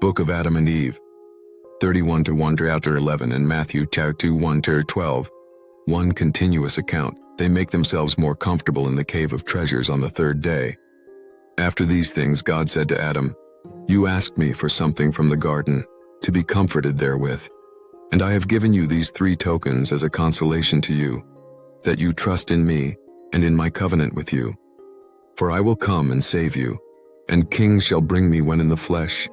Book of Adam and Eve, 31 to 1 chapter 11 and Matthew chapter 1 to 12. One continuous account. They make themselves more comfortable in the cave of treasures on the third day. After these things God said to Adam, "You asked me for something from the garden, to be comforted therewith. And I have given you these 3 tokens as a consolation to you, that you trust in me and in my covenant with you. For I will come and save you, and kings shall bring me when in the flesh,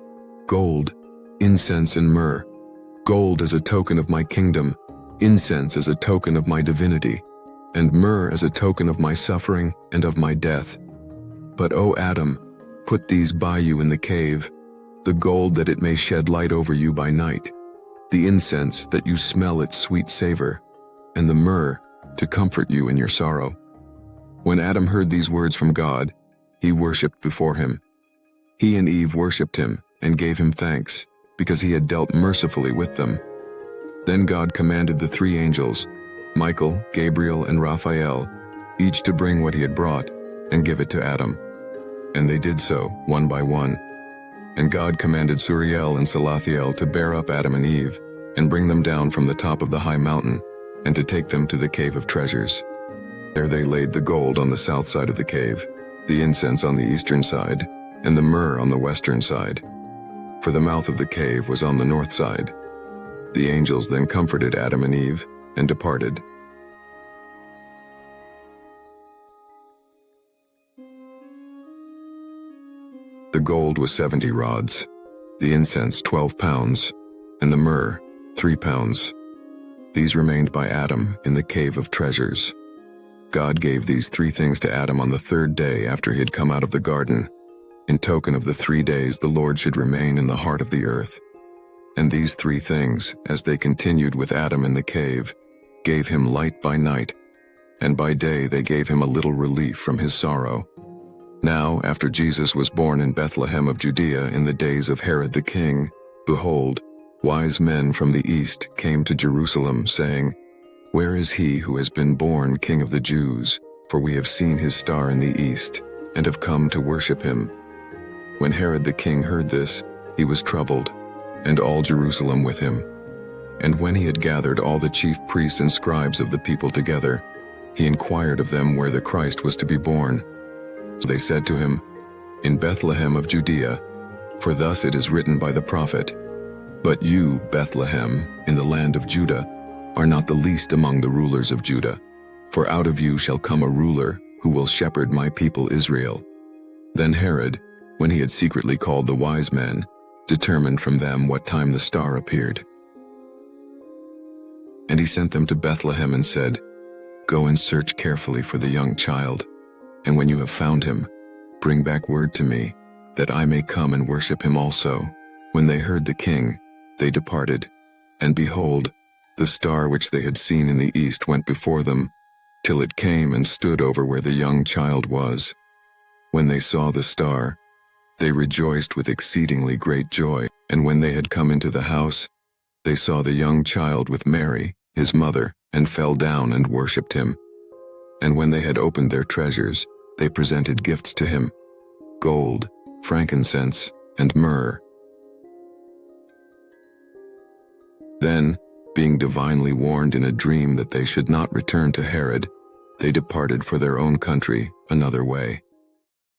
gold, incense and myrrh. Gold as a token of my kingdom, incense as a token of my divinity, and myrrh as a token of my suffering and of my death. But O Adam, put these by you in the cave, the gold that it may shed light over you by night, the incense that you smell its sweet savor, and the myrrh to comfort you in your sorrow." When Adam heard these words from God, he worshipped before him. He and Eve worshipped him and gave him thanks, because he had dealt mercifully with them. Then God commanded the 3 angels, Michael, Gabriel, and Raphael, each to bring what he had brought and give it to Adam. And they did so, one by one. And God commanded Suriel and Salathiel to bear up Adam and Eve, and bring them down from the top of the high mountain, and to take them to the cave of treasures. There they laid the gold on the south side of the cave, the incense on the eastern side, and the myrrh on the western side. For the mouth of the cave was on the north side. The angels then comforted Adam and Eve, and departed. The gold was 70 rods, the incense 12 pounds, and the myrrh 3 pounds. These remained by Adam in the cave of treasures. God gave these 3 things to Adam on the third day after he had come out of the garden, in token of the 3 days the Lord should remain in the heart of the earth. And these 3 things, as they continued with Adam in the cave, gave him light by night, and by day they gave him a little relief from his sorrow. Now, after Jesus was born in Bethlehem of Judea in the days of Herod the king, behold, wise men from the east came to Jerusalem, saying, "Where is he who has been born King of the Jews? For we have seen his star in the east, and have come to worship him." When Herod the king heard this, he was troubled, and all Jerusalem with him. And when he had gathered all the chief priests and scribes of the people together, he inquired of them where the Christ was to be born. So they said to him, "In Bethlehem of Judea, for thus it is written by the prophet, 'But you, Bethlehem, in the land of Judah, are not the least among the rulers of Judah, for out of you shall come a ruler who will shepherd my people Israel.'" Then Herod, when he had secretly called the wise men, determined from them what time the star appeared. And he sent them to Bethlehem and said, "Go and search carefully for the young child, and when you have found him, bring back word to me, that I may come and worship him also." When they heard the king, they departed, and behold, the star which they had seen in the east went before them, till it came and stood over where the young child was. When they saw the star, they rejoiced with exceedingly great joy. And when they had come into the house, they saw the young child with Mary, his mother, and fell down and worshipped him. And when they had opened their treasures, they presented gifts to him, gold, frankincense, and myrrh. Then, being divinely warned in a dream that they should not return to Herod, they departed for their own country another way.